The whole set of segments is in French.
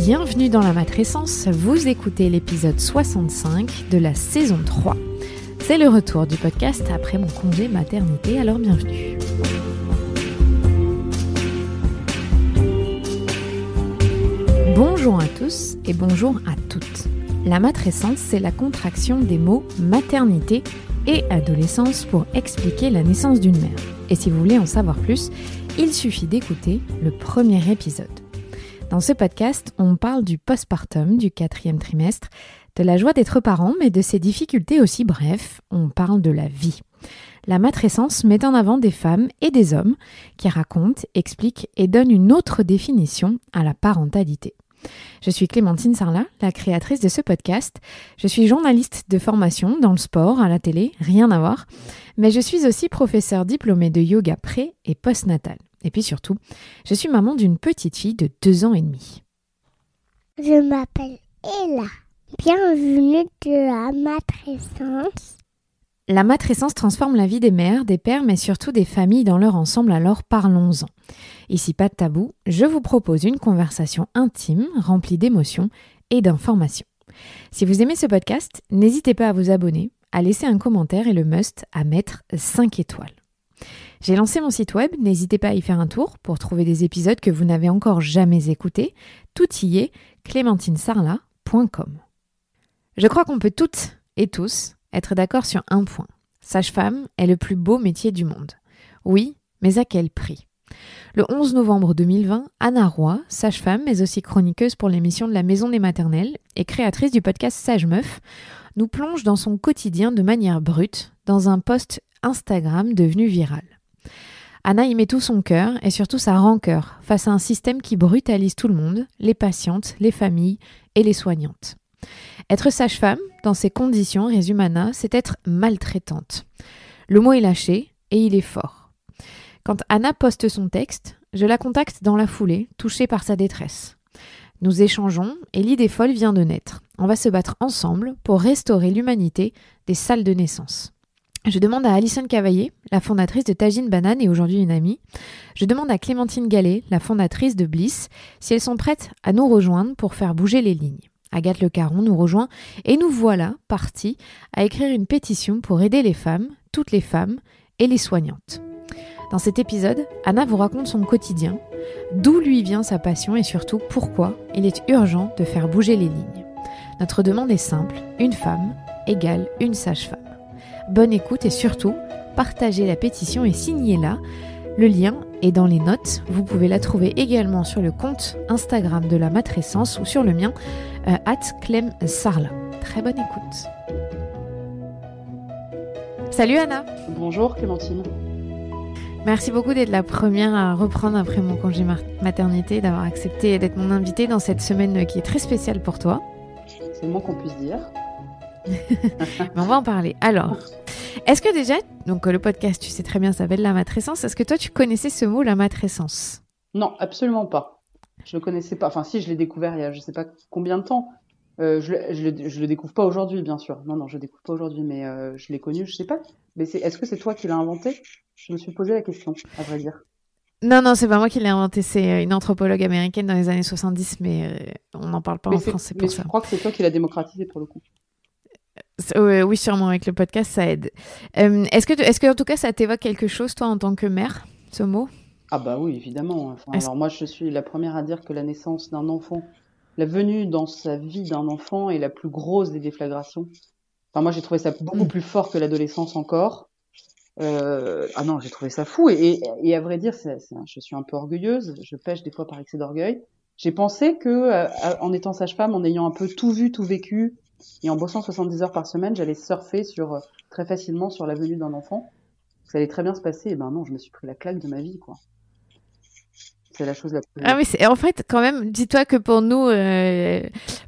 Bienvenue dans la matrescence, vous écoutez l'épisode 65 de la saison 3. C'est le retour du podcast après mon congé maternité, alors bienvenue. Bonjour à tous et bonjour à toutes. La matrescence, c'est la contraction des mots maternité et adolescence pour expliquer la naissance d'une mère. Et si vous voulez en savoir plus, il suffit d'écouter le premier épisode. Dans ce podcast, on parle du postpartum, du 4e trimestre, de la joie d'être parent, mais de ses difficultés aussi. Bref, on parle de la vie. La matrescence met en avant des femmes et des hommes qui racontent, expliquent et donnent une autre définition à la parentalité. Je suis Clémentine Sarlat, la créatrice de ce podcast. Je suis journaliste de formation dans le sport, à la télé, rien à voir. Mais je suis aussi professeure diplômée de yoga pré- et postnatal. Et puis surtout, je suis maman d'une petite fille de 2 ans et demi. Je m'appelle Ella. Bienvenue de la matrescence. La matrescence transforme la vie des mères, des pères, mais surtout des familles dans leur ensemble, alors parlons-en. Ici, pas de tabou, je vous propose une conversation intime, remplie d'émotions et d'informations. Si vous aimez ce podcast, n'hésitez pas à vous abonner, à laisser un commentaire et le must à mettre 5 étoiles. J'ai lancé mon site web, n'hésitez pas à y faire un tour pour trouver des épisodes que vous n'avez encore jamais écoutés. Tout y est, clémentinesarlat.com. Je crois qu'on peut toutes et tous être d'accord sur un point. Sage-femme est le plus beau métier du monde. Oui, mais à quel prix ? Le 11 novembre 2020, Anna Roy, sage-femme mais aussi chroniqueuse pour l'émission de la Maison des Maternelles et créatrice du podcast Sage Meuf, nous plonge dans son quotidien de manière brute dans un post Instagram devenu viral. Anna y met tout son cœur et surtout sa rancœur face à un système qui brutalise tout le monde, les patientes, les familles et les soignantes. Être sage-femme, dans ces conditions, résume Anna, c'est être maltraitante. Le mot est lâché et il est fort. Quand Anna poste son texte, je la contacte dans la foulée, touchée par sa détresse. Nous échangeons et l'idée folle vient de naître. On va se battre ensemble pour restaurer l'humanité des salles de naissance. Je demande à Alison Cavaillé, la fondatrice de Tagine Banane et aujourd'hui une amie. Je demande à Clémentine Gallet, la fondatrice de Bliss, si elles sont prêtes à nous rejoindre pour faire bouger les lignes. Agathe Le Caron nous rejoint et nous voilà partis à écrire une pétition pour aider les femmes, toutes les femmes et les soignantes. Dans cet épisode, Anna vous raconte son quotidien, d'où lui vient sa passion et surtout pourquoi il est urgent de faire bouger les lignes. Notre demande est simple, une femme égale une sage-femme. Bonne écoute et surtout, partagez la pétition et signez-la. Le lien est dans les notes. Vous pouvez la trouver également sur le compte Instagram de la matrescence ou sur le mien, @clemsarlat. Très bonne écoute. Salut Anna. Bonjour Clémentine. Merci beaucoup d'être la première à reprendre après mon congé maternité, d'avoir accepté d'être mon invitée dans cette semaine qui est très spéciale pour toi. C'est le moins qu'on puisse dire. Mais on va en parler. Alors, est-ce que déjà, donc le podcast, tu sais très bien, s'appelle la matrescence. Est-ce que toi, tu connaissais ce mot, la matrescence ? Non, absolument pas. Je ne connaissais pas. Enfin, si, je l'ai découvert il y a je ne sais pas combien de temps. Je le découvre pas aujourd'hui, bien sûr. Non, je le découvre pas aujourd'hui, mais je l'ai connu, je sais pas. Mais est-ce que c'est toi qui l'as inventé ? Je me suis posé la question, à vrai dire. Non, c'est pas moi qui l'ai inventé. C'est une anthropologue américaine dans les années 70, mais on n'en parle pas en France, c'est pour ça. Mais je crois que c'est toi qui l'as démocratisé pour le coup. Oui, sûrement, avec le podcast, ça aide. Est-ce que, en tout cas, ça t'évoque quelque chose, toi, en tant que mère, ce mot ? Ah bah oui, évidemment. Enfin, alors moi, je suis la première à dire que la naissance d'un enfant, la venue dans sa vie d'un enfant est la plus grosse des déflagrations. Enfin, moi, j'ai trouvé ça beaucoup plus fort que l'adolescence encore. Ah non, j'ai trouvé ça fou. Et à vrai dire, je suis un peu orgueilleuse. Je pêche des fois par excès d'orgueil. J'ai pensé que, en étant sage-femme, en ayant un peu tout vu, tout vécu, et en bossant 70 heures par semaine, j'allais surfer très facilement sur la venue d'un enfant. Ça allait très bien se passer. Et ben non, je me suis pris la claque de ma vie, quoi. C'est la chose la plus... Ah oui, en fait, quand même, dis-toi que pour nous,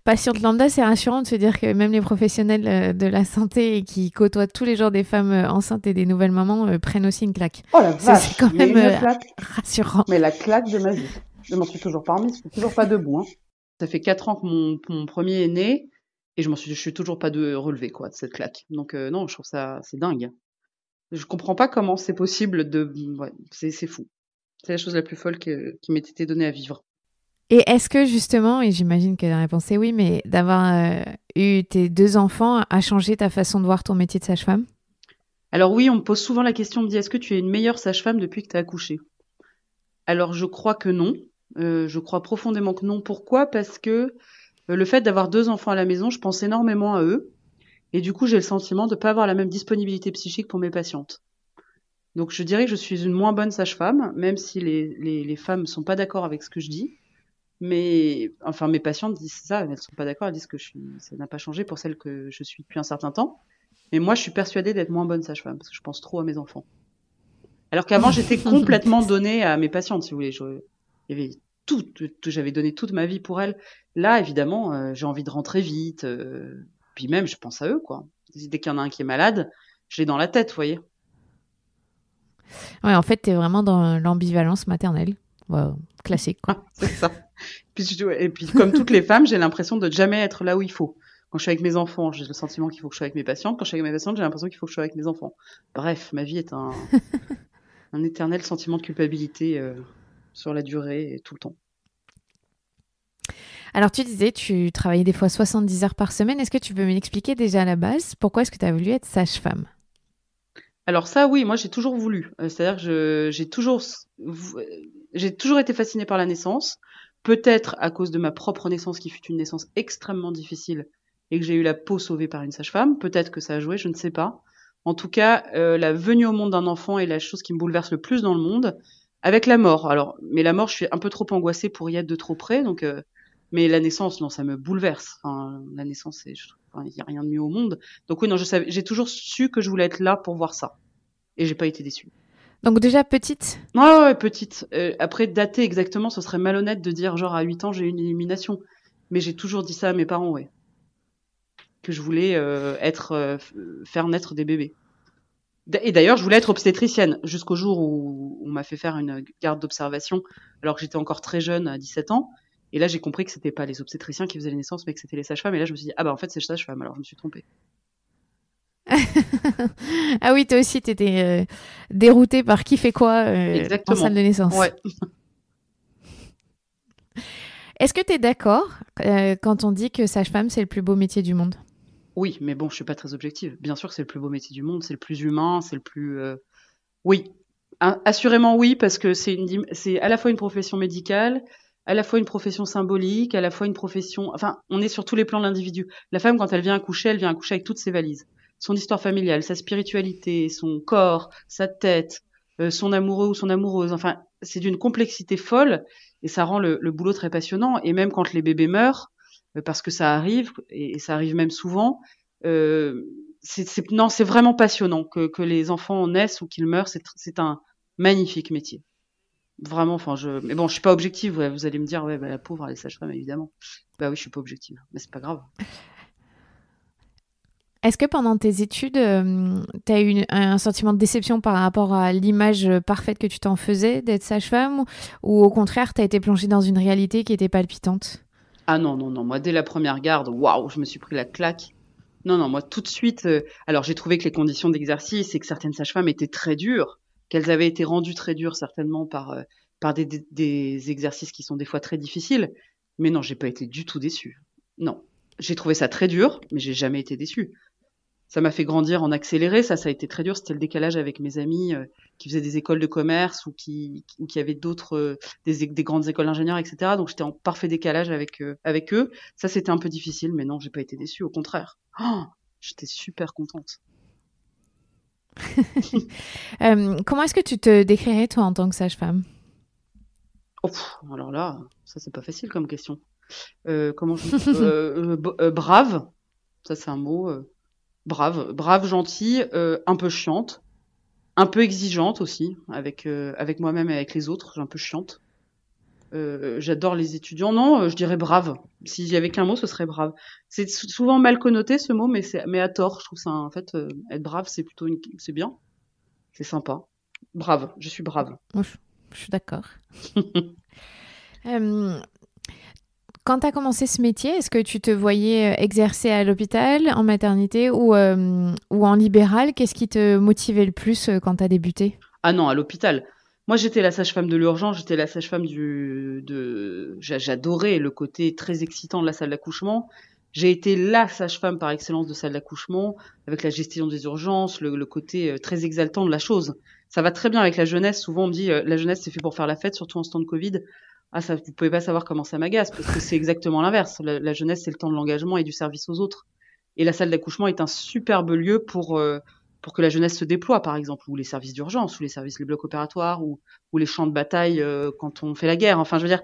patientes lambda, c'est rassurant de se dire que même les professionnels de la santé qui côtoient tous les jours des femmes enceintes et des nouvelles mamans prennent aussi une claque. Oh la vache, c'est quand même rassurant. Mais la claque de ma vie. Je m'en suis toujours pas remise, je suis toujours pas debout. Hein. Ça fait 4 ans que mon premier est né et je suis toujours pas relevé quoi de cette claque. Donc non, je trouve ça c'est dingue. Je comprends pas comment c'est possible c'est fou. C'est la chose la plus folle qui m'ait été donnée à vivre. Et est-ce que justement, et j'imagine que la réponse est oui, mais d'avoir eu tes 2 enfants a changé ta façon de voir ton métier de sage-femme? Alors oui, on me pose souvent la question, on me dit, est-ce que tu es une meilleure sage-femme depuis que tu as accouché? Alors je crois que non. Je crois profondément que non. Pourquoi? Parce que le fait d'avoir 2 enfants à la maison, je pense énormément à eux. Et du coup, j'ai le sentiment de ne pas avoir la même disponibilité psychique pour mes patientes. Donc je dirais que je suis une moins bonne sage-femme, même si les femmes ne sont pas d'accord avec ce que je dis. Mais enfin, mes patientes disent ça, elles ne sont pas d'accord, elles disent que ça n'a pas changé pour celles que je suis depuis un certain temps. Mais moi, je suis persuadée d'être moins bonne sage-femme, parce que je pense trop à mes enfants. Alors qu'avant, j'étais complètement donnée à mes patientes, si vous voulez. Il y avait j'avais donné toute ma vie pour elles. Là, évidemment, j'ai envie de rentrer vite. Puis même, je pense à eux, quoi. Dès qu'il y en a un qui est malade, je l'ai dans la tête, vous voyez. Ouais, en fait, t'es vraiment dans l'ambivalence maternelle. Wow, classique, quoi. C'est ça. Et puis, comme toutes les femmes, j'ai l'impression de jamais être là où il faut. Quand je suis avec mes enfants, j'ai le sentiment qu'il faut que je sois avec mes patientes. Quand je suis avec mes patientes, j'ai l'impression qu'il faut que je sois avec mes enfants. Bref, ma vie est un éternel sentiment de culpabilité sur la durée et tout le temps. Alors, tu disais, tu travaillais des fois 70 heures par semaine. Est-ce que tu peux m'expliquer déjà à la base pourquoi est-ce que tu as voulu être sage-femme? Alors ça, oui, moi j'ai toujours voulu. C'est-à-dire que j'ai toujours été fascinée par la naissance. Peut-être à cause de ma propre naissance, qui fut une naissance extrêmement difficile, et que j'ai eu la peau sauvée par une sage-femme. Peut-être que ça a joué, je ne sais pas. En tout cas, la venue au monde d'un enfant est la chose qui me bouleverse le plus dans le monde, avec la mort. Alors, mais la mort, je suis un peu trop angoissée pour y être de trop près, donc. Mais la naissance, non, ça me bouleverse. Enfin, la naissance, il y a rien de mieux au monde. Donc oui, non, j'ai toujours su que je voulais être là pour voir ça, et j'ai pas été déçue. Donc déjà petite? Ouais, petite. Après, dater exactement, ce serait malhonnête de dire genre à 8 ans j'ai eu une illumination. Mais j'ai toujours dit ça à mes parents, ouais. Que je voulais faire naître des bébés. Et d'ailleurs, je voulais être obstétricienne jusqu'au jour où on m'a fait faire une garde d'observation alors que j'étais encore très jeune, à 17 ans. Et là, j'ai compris que c'était pas les obstétriciens qui faisaient les naissances, mais que c'était les sages-femmes. Et là, je me suis dit, ah bah en fait, c'est sage-femme. Alors, je me suis trompée. Ah oui, toi aussi, t'étais déroutée par qui fait quoi en salle de naissance. Ouais. Est-ce que tu es d'accord quand on dit que sage-femme, c'est le plus beau métier du monde? Oui, mais bon, je suis pas très objective. Bien sûr que c'est le plus beau métier du monde, c'est le plus humain, c'est le plus... Oui, assurément oui, parce que c'est à la fois une profession médicale, à la fois une profession symbolique, à la fois une profession... Enfin, on est sur tous les plans de l'individu. La femme, quand elle vient accoucher avec toutes ses valises. Son histoire familiale, sa spiritualité, son corps, sa tête, son amoureux ou son amoureuse. Enfin, c'est d'une complexité folle et ça rend le boulot très passionnant. Et même quand les bébés meurent, parce que ça arrive, et ça arrive même souvent, c'est vraiment passionnant que les enfants naissent ou qu'ils meurent. C'est un magnifique métier. Vraiment, mais bon, je suis pas objective. Ouais, vous allez me dire, ouais, bah, la pauvre, elle est sage-femme, évidemment. Bah oui, je suis pas objective, mais c'est pas grave. Est-ce que pendant tes études, tu as eu un sentiment de déception par rapport à l'image parfaite que tu t'en faisais d'être sage-femme, ou au contraire, tu as été plongée dans une réalité qui était palpitante? Ah non, moi dès la première garde, waouh, je me suis pris la claque. Non, moi tout de suite, alors j'ai trouvé que les conditions d'exercice et que certaines sages-femmes étaient très dures, qu'elles avaient été rendues très dures certainement par des exercices qui sont des fois très difficiles. Mais non, j'ai pas été du tout déçue. Non, j'ai trouvé ça très dur, mais j'ai jamais été déçue. Ça m'a fait grandir en accéléré, ça a été très dur. C'était le décalage avec mes amis qui faisaient des écoles de commerce ou qui avaient d'autres, des grandes écoles d'ingénieurs, etc. Donc j'étais en parfait décalage avec eux. Ça, c'était un peu difficile, mais non, j'ai pas été déçue, au contraire. Oh, j'étais super contente. Comment est-ce que tu te décrirais, toi, en tant que sage-femme? Oh, alors là, ça, c'est pas facile comme question. Brave, ça, c'est un mot. Brave, gentille, un peu chiante, un peu exigeante aussi, avec moi-même et avec les autres, j'ai un peu chiante. J'adore les étudiants. Non, je dirais brave. S'il y avait qu'un mot, ce serait brave. C'est souvent mal connoté ce mot, mais à tort. Je trouve ça, en fait, être brave, c'est plutôt c'est bien. C'est sympa. Brave, je suis brave. Moi, je suis d'accord. Quand tu as commencé ce métier, est-ce que tu te voyais exercer à l'hôpital, en maternité ou en libéral? Qu'est-ce qui te motivait le plus quand tu as débuté? Ah non, à l'hôpital. Moi, j'étais la sage-femme de l'urgence, j'étais la sage-femme j'adorais le côté très excitant de la salle d'accouchement. J'ai été la sage-femme par excellence de salle d'accouchement, avec la gestion des urgences, le côté très exaltant de la chose. Ça va très bien avec la jeunesse. Souvent, on me dit, la jeunesse, c'est fait pour faire la fête, surtout en ce temps de Covid. Ah, ça, vous pouvez pas savoir comment ça m'agace, parce que c'est exactement l'inverse. La jeunesse, c'est le temps de l'engagement et du service aux autres. Et la salle d'accouchement est un superbe lieu pour que la jeunesse se déploie, par exemple, ou les services d'urgence, ou les blocs opératoires, ou les champs de bataille quand on fait la guerre. Enfin, je veux dire,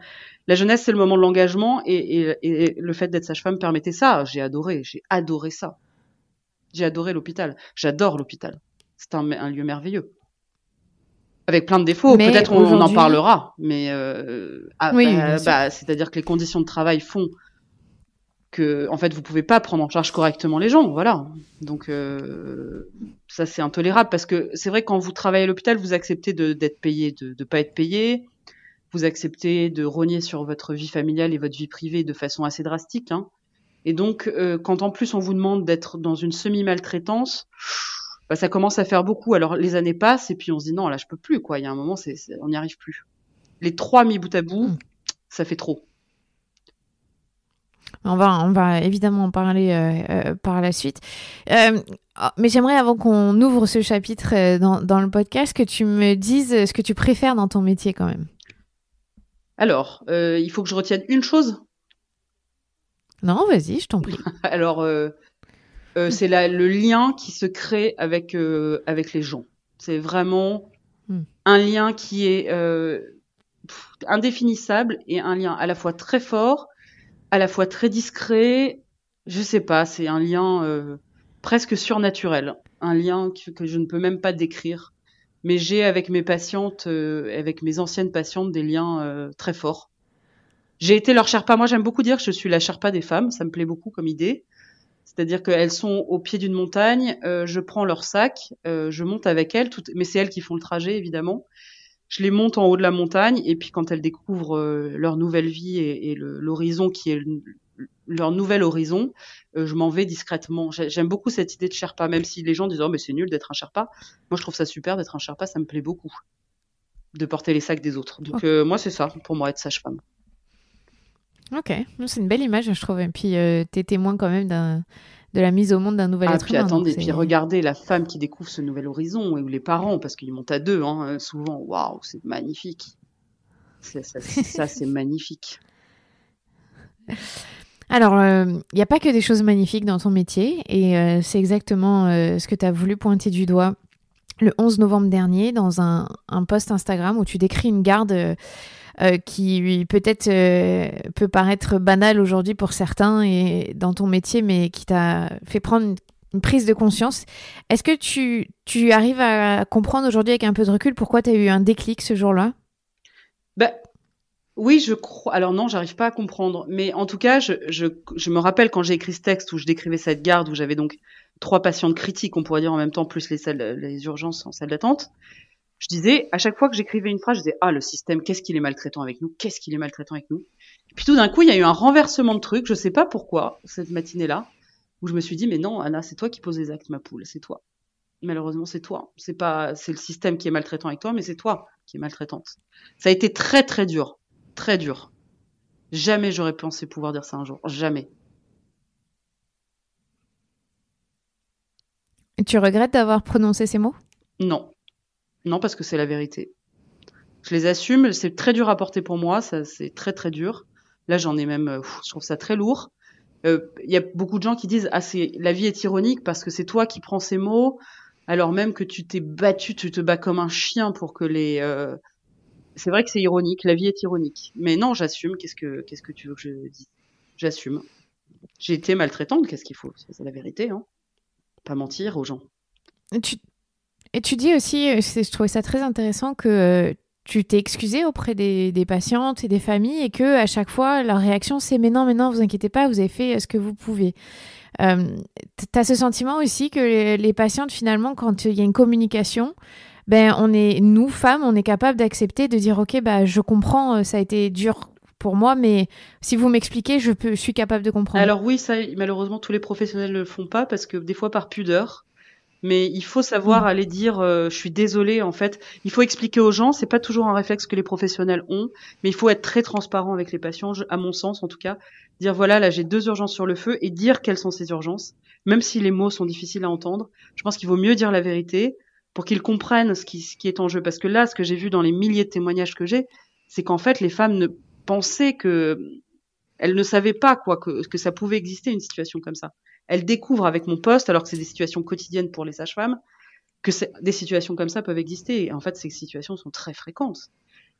la jeunesse, c'est le moment de l'engagement, et le fait d'être sage-femme permettait ça. J'ai adoré ça. J'ai adoré l'hôpital. J'adore l'hôpital. C'est un lieu merveilleux. Avec plein de défauts, mais peut-être on en parlera, mais oui, c'est-à-dire que les conditions de travail font que, en fait, vous pouvez pas prendre en charge correctement les gens, voilà. Donc ça, c'est intolérable, parce que c'est vrai que quand vous travaillez à l'hôpital, vous acceptez d'être payé, de pas être payé, vous acceptez de rogner sur votre vie familiale et votre vie privée de façon assez drastique, hein. Et donc, quand en plus on vous demande d'être dans une semi-maltraitance, ça commence à faire beaucoup. Alors les années passent et puis on se dit non, là je peux plus, quoi. Il y a un moment, on n'y arrive plus. Les 3 mis bout à bout, ça fait trop. On va évidemment en parler par la suite. Mais j'aimerais, avant qu'on ouvre ce chapitre dans le podcast, que tu me dises ce que tu préfères dans ton métier quand même. Alors, il faut que je retienne une chose. Non, vas-y, je t'en prie. Alors, c'est le lien qui se crée avec les gens. C'est vraiment un lien qui est indéfinissable, et un lien à la fois très fort, à la fois très discret. Je sais pas, c'est un lien presque surnaturel, un lien que je ne peux même pas décrire. Mais j'ai avec mes patientes, avec mes anciennes patientes, des liens très forts. J'ai été leur Sherpa. Moi, j'aime beaucoup dire que je suis la Sherpa des femmes. Ça me plaît beaucoup comme idée. C'est-à-dire qu'elles sont au pied d'une montagne, je prends leur sac, je monte avec elles, mais c'est elles qui font le trajet, évidemment. Je les monte en haut de la montagne, et puis quand elles découvrent leur nouvelle vie et l'horizon qui est leur nouvel horizon, je m'en vais discrètement. J'aime beaucoup cette idée de Sherpa, même si les gens disent « Oh, mais c'est nul d'être un Sherpa ». Moi, je trouve ça super d'être un Sherpa, ça me plaît beaucoup, de porter les sacs des autres. Donc, moi, c'est ça, pour moi, être sage-femme. Ok, c'est une belle image, je trouve. Et puis, t'es témoin quand même de la mise au monde d'un nouvel être puis humain. Attendez, puis regardez la femme qui découvre ce nouvel horizon, ou les parents, parce qu'ils montent à 2, hein, souvent. Waouh, c'est magnifique. Ça, c'est magnifique. Alors, il n'y a pas que des choses magnifiques dans ton métier, et c'est exactement ce que tu as voulu pointer du doigt le 11 novembre dernier dans un post Instagram où tu décris une garde qui peut-être peut paraître banale aujourd'hui pour certains et dans ton métier, mais qui t'a fait prendre une prise de conscience. Est-ce que tu arrives à comprendre aujourd'hui avec un peu de recul pourquoi tu as eu un déclic ce jour-là ? Oui, je crois. Alors non, j'arrive pas à comprendre. Mais en tout cas, je me rappelle quand j'ai écrit ce texte où je décrivais cette garde, où j'avais donc 3 patientes critiques, on pourrait dire en même temps, plus les urgences en salle d'attente. Je disais, à chaque fois que j'écrivais une phrase, je disais, le système, qu'est-ce qu'il est maltraitant avec nous? Qu'est-ce qu'il est maltraitant avec nous? Et puis tout d'un coup, il y a eu un renversement de truc, je sais pas pourquoi, cette matinée-là, où je me suis dit, mais non, Anna, c'est toi qui poses les actes, ma poule, c'est toi. Malheureusement, c'est toi. C'est le système qui est maltraitant avec toi, mais c'est toi qui est maltraitante. Ça a été très, très dur. Très dur. Jamais j'aurais pensé pouvoir dire ça un jour. Jamais. Tu regrettes d'avoir prononcé ces mots ? Non. Non, parce que c'est la vérité. Je les assume. C'est très dur à porter pour moi. Ça, c'est très, très dur. Là, j'en ai même... je trouve ça très lourd. Y a beaucoup de gens qui disent « Ah, la vie est ironique parce que c'est toi qui prends ces mots, alors même que tu t'es battu, tu te bats comme un chien pour que les... C'est vrai que c'est ironique, la vie est ironique. Mais non, j'assume. Qu'est-ce que tu veux que je dise ? J'assume. J'ai été maltraitante, qu'est-ce qu'il faut ? C'est la vérité, hein. Pas mentir aux gens. Et tu dis aussi, je trouvais ça très intéressant, que tu t'es excusée auprès des patientes et des familles, et que à chaque fois, leur réaction, c'est « mais non, vous inquiétez pas, vous avez fait ce que vous pouvez ». T'as ce sentiment aussi que les patientes, finalement, quand il y a une communication... nous, femmes, on est capable d'accepter, de dire « Ok, je comprends, ça a été dur pour moi, mais si vous m'expliquez, je suis capable de comprendre. » Alors oui, ça, malheureusement, tous les professionnels ne le font pas, parce que des fois, par pudeur, Mais il faut savoir aller dire je suis désolée. En fait, il faut expliquer aux gens. C'est pas toujours un réflexe que les professionnels ont, mais il faut être très transparent avec les patients, à mon sens en tout cas. Dire voilà, là j'ai 2 urgences sur le feu et dire quelles sont ces urgences, même si les mots sont difficiles à entendre. Je pense qu'il vaut mieux dire la vérité pour qu'ils comprennent ce qui est en jeu. Parce que là, ce que j'ai vu dans les milliers de témoignages que j'ai, c'est qu'en fait les femmes ne pensaient que elles ne savaient pas que ça pouvait exister une situation comme ça. Elles découvrent avec mon poste, alors que c'est des situations quotidiennes pour les sages-femmes, que des situations comme ça peuvent exister. Et en fait, ces situations sont très fréquentes.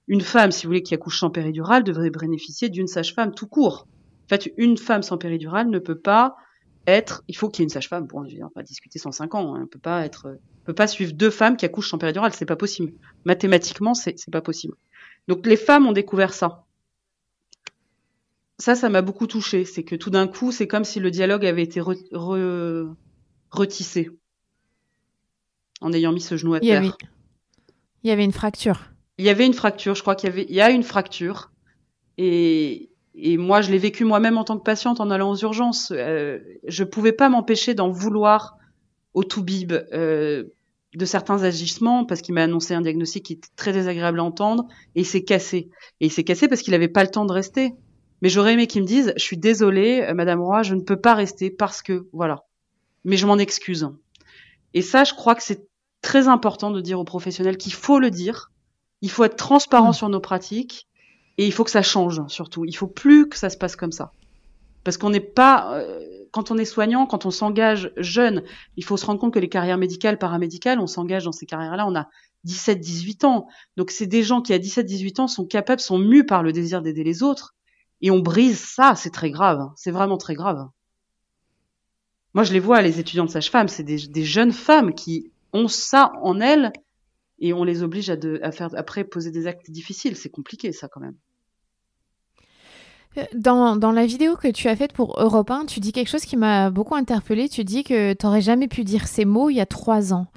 Une femme, si vous voulez, qui accouche sans péridurale, devrait bénéficier d'une sage-femme tout court. En fait, une femme sans péridurale ne peut pas être. Il faut qu'il y ait une sage-femme. Bon, on va pas discuter 105 ans. On peut pas suivre 2 femmes qui accouchent sans péridurale. C'est pas possible. Mathématiquement, c'est pas possible. Donc, les femmes ont découvert ça. Ça m'a beaucoup touchée. C'est que tout d'un coup, c'est comme si le dialogue avait été retissé en ayant mis ce genou à terre. Il y avait une fracture. Il y avait une fracture. Je crois il y a une fracture. Et moi, je l'ai vécu moi-même en tant que patiente en allant aux urgences. Je pouvais pas m'empêcher d'en vouloir au toubib de certains agissements parce qu'il m'a annoncé un diagnostic qui était très désagréable à entendre et il s'est cassé. Et il s'est cassé parce qu'il avait pas le temps de rester. Mais j'aurais aimé qu'ils me disent, je suis désolée, Madame Roy, je ne peux pas rester parce que, voilà. Mais je m'en excuse. Et ça, je crois que c'est très important de dire aux professionnels qu'il faut le dire. Il faut être transparent sur nos pratiques et il faut que ça change, surtout. Il faut plus que ça se passe comme ça. Parce qu'on n'est pas, quand on est soignant, quand on s'engage jeune, il faut se rendre compte que les carrières médicales, paramédicales, on s'engage dans ces carrières-là, on a 17, 18 ans. Donc c'est des gens qui, à 17, 18 ans, sont mus par le désir d'aider les autres. Et on brise ça, c'est très grave. C'est vraiment très grave. Moi, je les vois, les étudiantes sages-femmes, c'est des jeunes femmes qui ont ça en elles et on les oblige à faire après poser des actes difficiles. C'est compliqué, ça, quand même. Dans la vidéo que tu as faite pour Europe 1, tu dis quelque chose qui m'a beaucoup interpellée. Tu dis que tu n'aurais jamais pu dire ces mots il y a 3 ans.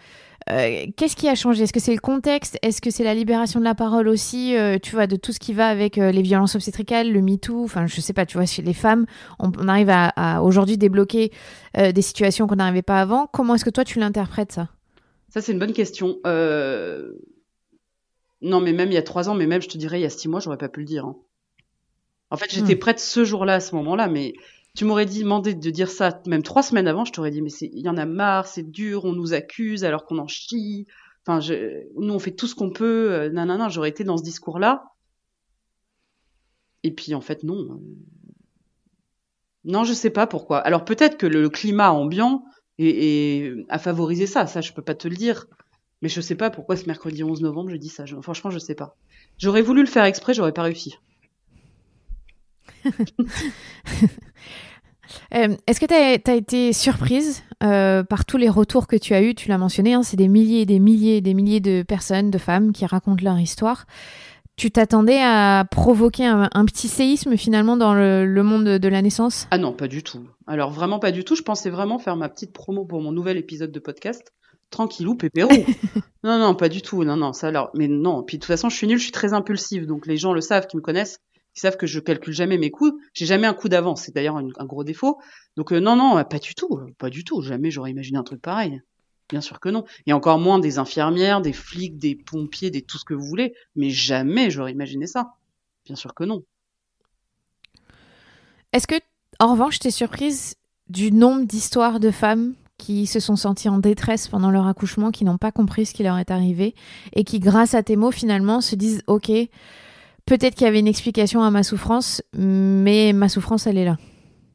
Qu'est-ce qui a changé? Est-ce que c'est le contexte? Est-ce que c'est la libération de la parole aussi, tu vois, de tout ce qui va avec les violences obstétricales, le MeToo, enfin, je sais pas, tu vois, chez les femmes, on arrive à aujourd'hui débloquer des situations qu'on n'arrivait pas avant. Comment est-ce que toi, tu l'interprètes, ça? Ça, c'est une bonne question. Non, mais même il y a 3 ans, mais même, je te dirais, il y a 6 mois, j'aurais pas pu le dire. Hein. En fait, j'étais prête ce jour-là, à ce moment-là, mais tu m'aurais demandé de dire ça même 3 semaines avant, je t'aurais dit, mais il y en a marre, c'est dur, on nous accuse alors qu'on en chie. Enfin, nous, on fait tout ce qu'on peut. Non, j'aurais été dans ce discours-là. Et puis, en fait, non. Non, je sais pas pourquoi. Alors, peut-être que le climat ambiant a favorisé ça. Ça, je peux pas te le dire. Mais je sais pas pourquoi ce mercredi 11 novembre, je dis ça. Franchement, je sais pas. J'aurais voulu le faire exprès, j'aurais pas réussi. Est-ce que tu as été surprise par tous les retours que tu as eus? Tu l'as mentionné, hein, c'est des milliers et des milliers et des milliers de personnes, de femmes qui racontent leur histoire. Tu t'attendais à provoquer un petit séisme finalement dans le monde de la naissance? Ah non, pas du tout. Alors vraiment pas du tout. Je pensais vraiment faire ma petite promo pour mon nouvel épisode de podcast. Tranquillou, pépérou. Non, pas du tout. Non, ça alors. Mais non. Puis de toute façon, je suis nulle, je suis très impulsive. Donc les gens le savent, qui me connaissent. Ils savent que je calcule jamais mes coups. J'ai jamais un coup d'avance. C'est d'ailleurs un gros défaut. Donc non, pas du tout. Pas du tout. Jamais j'aurais imaginé un truc pareil. Bien sûr que non. Et encore moins des infirmières, des flics, des pompiers, tout ce que vous voulez. Mais jamais j'aurais imaginé ça. Bien sûr que non. Est-ce que, en revanche, t'es surprise du nombre d'histoires de femmes qui se sont senties en détresse pendant leur accouchement, qui n'ont pas compris ce qui leur est arrivé et qui, grâce à tes mots, finalement, se disent « Ok, peut-être qu'il y avait une explication à ma souffrance, mais ma souffrance, elle est là. »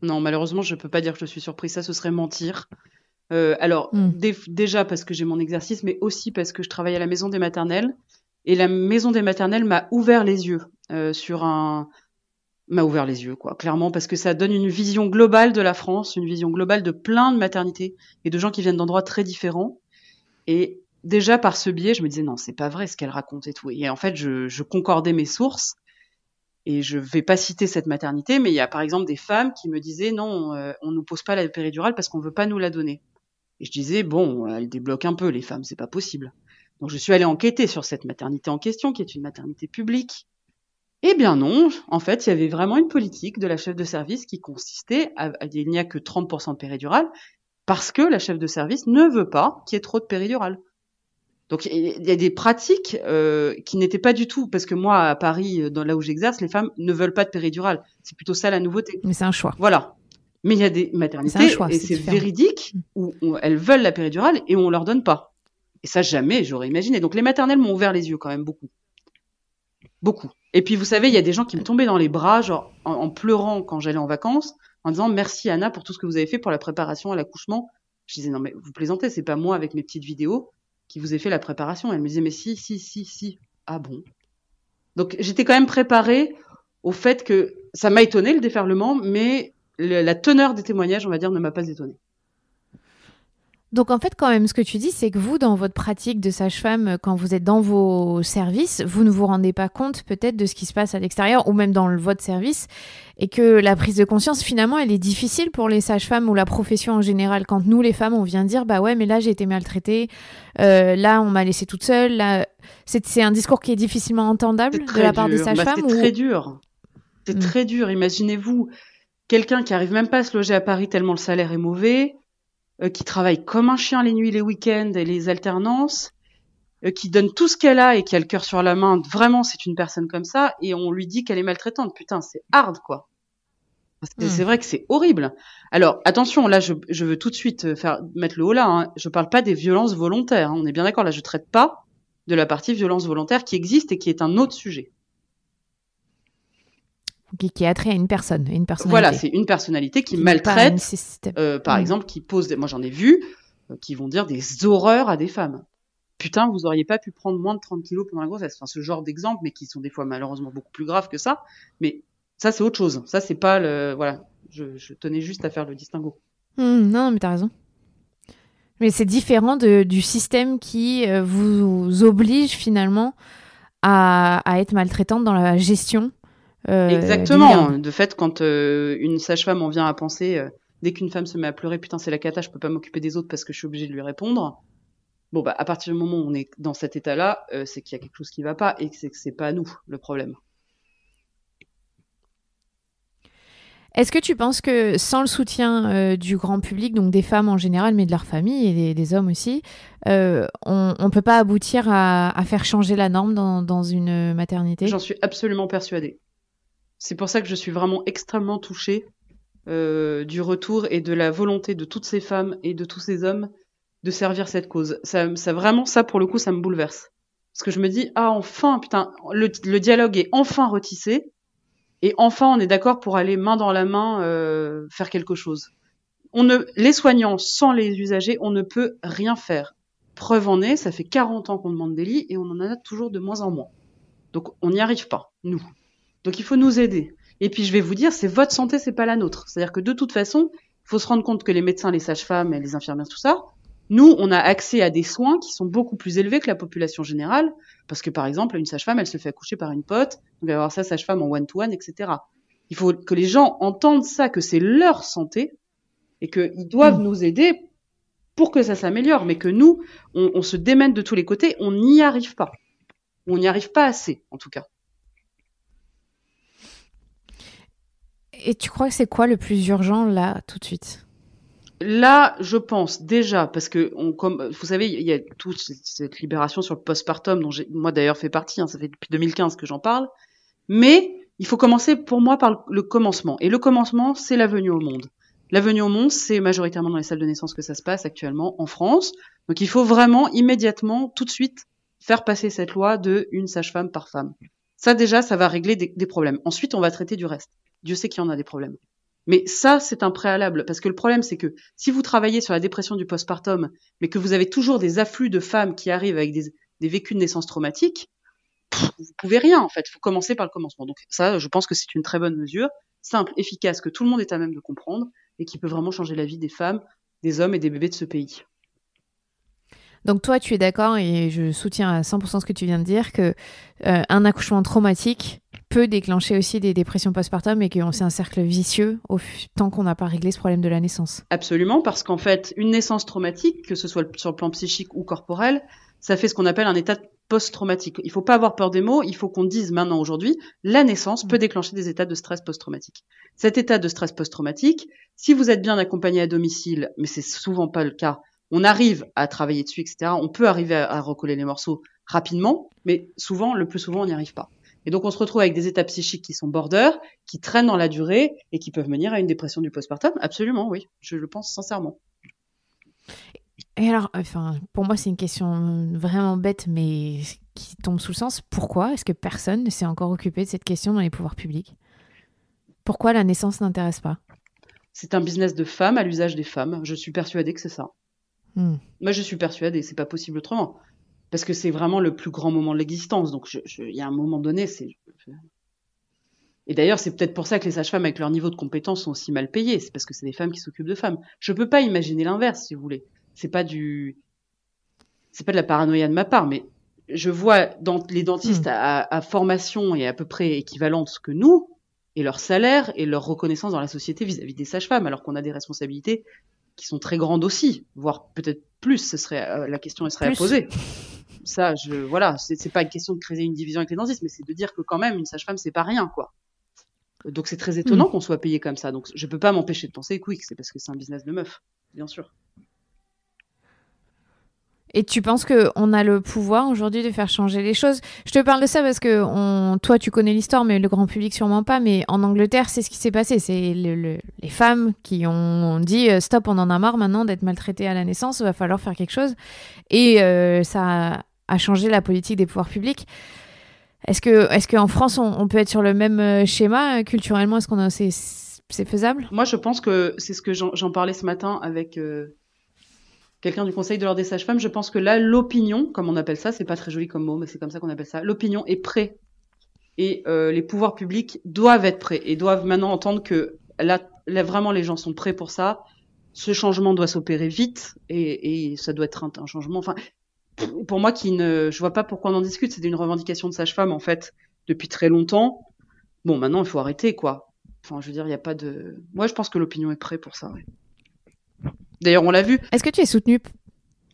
Non, malheureusement, je peux pas dire que je suis surprise. Ça, ce serait mentir. Déjà parce que j'ai mon exercice, mais aussi parce que je travaille à la maison des maternelles. Et la maison des maternelles m'a ouvert les yeux m'a ouvert les yeux, quoi, clairement, parce que ça donne une vision globale de la France, une vision globale de plein de maternités et de gens qui viennent d'endroits très différents. Et déjà, par ce biais, je me disais, non, c'est pas vrai ce qu'elle raconte et tout. Et en fait, je concordais mes sources et je vais pas citer cette maternité, mais il y a par exemple des femmes qui me disaient, non, on nous pose pas la péridurale parce qu'on veut pas nous la donner. Et je disais, bon, elle débloque un peu, les femmes, c'est pas possible. Donc je suis allée enquêter sur cette maternité en question, qui est une maternité publique. Eh bien non, en fait, il y avait vraiment une politique de la chef de service qui consistait il n'y a que 30% de péridurale, parce que la chef de service ne veut pas qu'il y ait trop de péridurale. Donc il y a des pratiques qui n'étaient pas du tout, parce que moi à Paris, là où j'exerce, les femmes ne veulent pas de péridurale. C'est plutôt ça la nouveauté. Mais c'est un choix. Voilà. Mais il y a des maternités, et c'est véridique, où elles veulent la péridurale et on leur donne pas. Et ça, jamais j'aurais imaginé. Donc les maternelles m'ont ouvert les yeux quand même beaucoup. Beaucoup. Et puis vous savez, il y a des gens qui me tombaient dans les bras, genre en pleurant quand j'allais en vacances, en disant merci Anna pour tout ce que vous avez fait pour la préparation à l'accouchement. Je disais non mais vous plaisantez, c'est pas moi avec mes petites vidéos qui vous ai fait la préparation. Elle me disait mais si. Ah bon. Donc j'étais quand même préparée au fait que ça m'a étonnée le déferlement, mais la teneur des témoignages, on va dire, ne m'a pas étonnée. Donc en fait, quand même, ce que tu dis, c'est que vous, dans votre pratique de sage-femme, quand vous êtes dans vos services, vous ne vous rendez pas compte peut-être de ce qui se passe à l'extérieur ou même dans votre service, et que la prise de conscience, finalement, elle est difficile pour les sages-femmes ou la profession en général. Quand nous, les femmes, on vient dire, bah ouais, mais là, j'ai été maltraitée, là, on m'a laissée toute seule, là... C'est un discours qui est difficilement entendable de la part des sages-femmes. C'est très dur. C'est très dur. Imaginez-vous quelqu'un qui arrive même pas à se loger à Paris tellement le salaire est mauvais, qui travaille comme un chien les nuits, les week-ends et les alternances, qui donne tout ce qu'elle a et qui a le cœur sur la main. Vraiment, c'est une personne comme ça, et on lui dit qu'elle est maltraitante. Putain, c'est hard, quoi. C'est vrai que c'est horrible. Alors, attention, là, je veux tout de suite mettre le haut là. Hein. Je parle pas des violences volontaires. Hein. On est bien d'accord. Là, je traite pas de la partie violence volontaire qui existe et qui est un autre sujet. Qui a trait à une personne, une personnalité. Voilà, c'est une personnalité qui maltraite, par exemple, qui pose, moi j'en ai vu, qui vont dire des horreurs à des femmes. Putain, vous auriez pas pu prendre moins de 30 kilos pendant la grossesse. Enfin, ce genre d'exemple, mais qui sont des fois malheureusement beaucoup plus graves que ça. Mais ça, c'est autre chose. Ça, c'est pas le... Voilà, je tenais juste à faire le distinguo. Non, mais t'as raison. Mais c'est différent du système qui vous oblige finalement à être maltraitante dans la gestion. Exactement. De fait, quand une sage-femme en vient à penser, dès qu'une femme se met à pleurer, putain, c'est la cata, je peux pas m'occuper des autres parce que je suis obligée de lui répondre. Bon, bah, à partir du moment où on est dans cet état-là, c'est qu'il y a quelque chose qui va pas et que c'est pas nous le problème. Est-ce que tu penses que sans le soutien du grand public, donc des femmes en général, mais de leur famille et des hommes aussi, on peut pas aboutir à faire changer la norme dans une maternité ? J'en suis absolument persuadée. C'est pour ça que je suis vraiment extrêmement touchée du retour et de la volonté de toutes ces femmes et de tous ces hommes de servir cette cause. Ça vraiment, ça pour le coup, ça me bouleverse. Parce que je me dis, ah enfin, putain, le dialogue est enfin retissé et enfin on est d'accord pour aller main dans la main faire quelque chose. Les soignants sans les usagers, on ne peut rien faire. Preuve en est, ça fait 40 ans qu'on demande des lits et on en a toujours de moins en moins. Donc on n'y arrive pas, nous. Donc il faut nous aider. Et puis je vais vous dire, c'est votre santé, c'est pas la nôtre. C'est-à-dire que de toute façon, il faut se rendre compte que les médecins, les sages-femmes et les infirmières, tout ça, nous, on a accès à des soins qui sont beaucoup plus élevés que la population générale. Parce que par exemple, une sage-femme, elle se fait accoucher par une pote, donc elle va avoir sa sage-femme en one-to-one, etc. Il faut que les gens entendent ça, que c'est leur santé et qu'ils doivent nous aider pour que ça s'améliore. Mais que nous, on se démène de tous les côtés, on n'y arrive pas. On n'y arrive pas assez, en tout cas. Et tu crois que c'est quoi le plus urgent là, tout de suite ? Là, je pense déjà, parce que comme vous savez, il y a toute cette libération sur le postpartum dont j'ai moi d'ailleurs fait partie. Hein, ça fait depuis 2015 que j'en parle. Mais il faut commencer pour moi par le commencement. Et le commencement, c'est la venue au monde. La venue au monde, c'est majoritairement dans les salles de naissance que ça se passe actuellement en France. Donc il faut vraiment immédiatement, tout de suite, faire passer cette loi de une sage-femme par femme. Ça déjà, ça va régler des problèmes. Ensuite, on va traiter du reste. Dieu sait qu'il y en a des problèmes. Mais ça, c'est un préalable. Parce que le problème, c'est que si vous travaillez sur la dépression du postpartum, mais que vous avez toujours des afflux de femmes qui arrivent avec des vécus de naissance traumatiques, vous pouvez rien, en fait. Il faut commencer par le commencement. Donc ça, je pense que c'est une très bonne mesure, simple, efficace, que tout le monde est à même de comprendre et qui peut vraiment changer la vie des femmes, des hommes et des bébés de ce pays. Donc toi, tu es d'accord, et je soutiens à 100% ce que tu viens de dire, que un accouchement traumatique peut déclencher aussi des dépressions postpartum et que c'est un cercle vicieux tant qu'on n'a pas réglé ce problème de la naissance. Absolument, parce qu'en fait, une naissance traumatique, que ce soit sur le plan psychique ou corporel, ça fait ce qu'on appelle un état post-traumatique. Il faut pas avoir peur des mots, il faut qu'on dise maintenant aujourd'hui, la naissance peut déclencher des états de stress post-traumatique. Cet état de stress post-traumatique, si vous êtes bien accompagné à domicile, mais c'est souvent pas le cas, on arrive à travailler dessus, etc. On peut arriver à recoller les morceaux rapidement, mais le plus souvent, on n'y arrive pas. Et donc, on se retrouve avec des états psychiques qui sont border, qui traînent dans la durée et qui peuvent mener à une dépression du postpartum. Absolument, oui. Je le pense sincèrement. Et alors, pour moi, c'est une question vraiment bête, mais qui tombe sous le sens. Pourquoi est-ce que personne ne s'est encore occupé de cette question dans les pouvoirs publics ? Pourquoi la naissance n'intéresse pas ? C'est un business de femmes à l'usage des femmes. Je suis persuadée que c'est ça. Moi, je suis persuadée, c'est pas possible autrement. Parce que c'est vraiment le plus grand moment de l'existence. Donc, il y a un moment donné, Et d'ailleurs, c'est peut-être pour ça que les sages-femmes, avec leur niveau de compétence, sont aussi mal payées. C'est parce que c'est des femmes qui s'occupent de femmes. Je peux pas imaginer l'inverse, si vous voulez. C'est pas de la paranoïa de ma part, mais je vois les dentistes à formation et à peu près équivalente que nous, et leur salaire et leur reconnaissance dans la société vis-à-vis des sages-femmes, alors qu'on a des responsabilités qui sont très grandes aussi, voire peut-être plus. La question serait à poser. Ça, c'est pas une question de créer une division avec les dentistes, mais c'est de dire que quand même une sage-femme c'est pas rien, quoi. Donc c'est très étonnant qu'on soit payé comme ça. Donc je peux pas m'empêcher de penser que oui, c'est parce que c'est un business de meuf, bien sûr. Et tu penses qu'on a le pouvoir aujourd'hui de faire changer les choses ? Je te parle de ça parce que toi, tu connais l'histoire, mais le grand public sûrement pas. Mais en Angleterre, c'est ce qui s'est passé. C'est les femmes qui ont dit « Stop, on en a marre maintenant d'être maltraitées à la naissance, il va falloir faire quelque chose. » Et ça a changé la politique des pouvoirs publics. Est-ce qu'en France, on peut être sur le même schéma culturellement ? C'est faisable ? Moi, je pense que c'est ce que j'en parlais ce matin avec... quelqu'un du Conseil de l'Ordre des sages-femmes, je pense que là, l'opinion, comme on appelle ça, c'est pas très joli comme mot, mais c'est comme ça qu'on appelle ça, l'opinion est prête. Et les pouvoirs publics doivent être prêts et doivent maintenant entendre que là, vraiment, les gens sont prêts pour ça. Ce changement doit s'opérer vite et ça doit être un changement. Enfin, pour moi, je vois pas pourquoi on en discute. C'est une revendication de sage-femme, en fait, depuis très longtemps. Bon, maintenant, il faut arrêter, quoi. Enfin, je veux dire, il n'y a pas de... Moi, je pense que l'opinion est prête pour ça, ouais. D'ailleurs, on l'a vu. Est-ce que tu es soutenu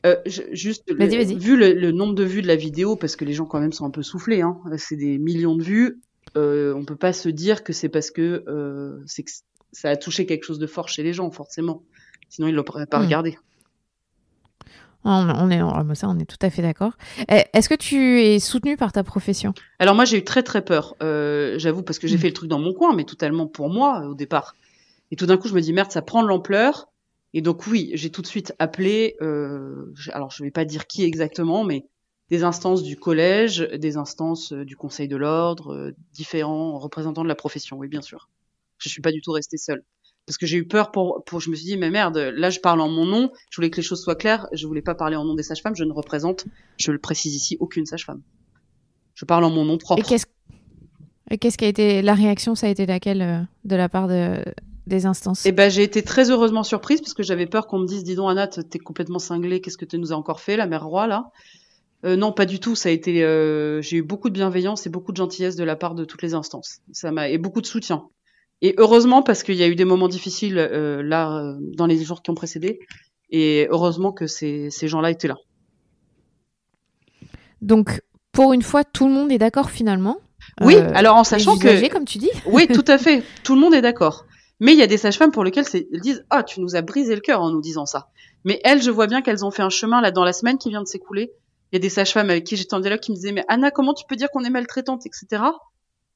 Vas-y. Vu le nombre de vues de la vidéo, parce que les gens quand même sont un peu soufflés, hein, c'est des millions de vues, on peut pas se dire que c'est parce que ça a touché quelque chose de fort chez les gens, forcément. Sinon, ils l'auraient pas regardé. On est tout à fait d'accord. Est-ce que tu es soutenu par ta profession ? Alors moi, j'ai eu très très peur, j'avoue, parce que j'ai fait le truc dans mon coin, mais totalement pour moi au départ. Et tout d'un coup, je me dis merde, ça prend de l'ampleur. Et donc oui, j'ai tout de suite appelé, alors je vais pas dire qui exactement, mais des instances du collège, des instances du Conseil de l'Ordre, différents représentants de la profession, oui bien sûr. Je suis pas du tout restée seule. Parce que j'ai eu peur je me suis dit, mais merde, là je parle en mon nom, je voulais que les choses soient claires, je voulais pas parler en nom des sages-femmes, je ne représente, je le précise ici, aucune sage-femme. Je parle en mon nom propre. Et qu'est-ce qui a été, la réaction, ça a été laquelle de la part des instances ? Eh ben, j'ai été très heureusement surprise parce que j'avais peur qu'on me dise, dis donc, Anna, t'es complètement cinglée, qu'est-ce que tu nous as encore fait, la mère roi, là? Non, pas du tout, ça a été, j'ai eu beaucoup de bienveillance et beaucoup de gentillesse de la part de toutes les instances. Et beaucoup de soutien. Et heureusement, parce qu'il y a eu des moments difficiles, dans les jours qui ont précédé. Et heureusement que ces gens-là étaient là. Donc, pour une fois, tout le monde est d'accord finalement. Oui, alors en sachant que... comme tu dis. Oui, tout à fait. Tout le monde est d'accord. Mais il y a des sages-femmes pour lesquelles elles disent « Ah, tu nous as brisé le cœur en nous disant ça. » Mais elles, je vois bien qu'elles ont fait un chemin là dans la semaine qui vient de s'écouler. Il y a des sages-femmes avec qui j'étais en dialogue qui me disaient « Mais Anna, comment tu peux dire qu'on est maltraitante, etc. »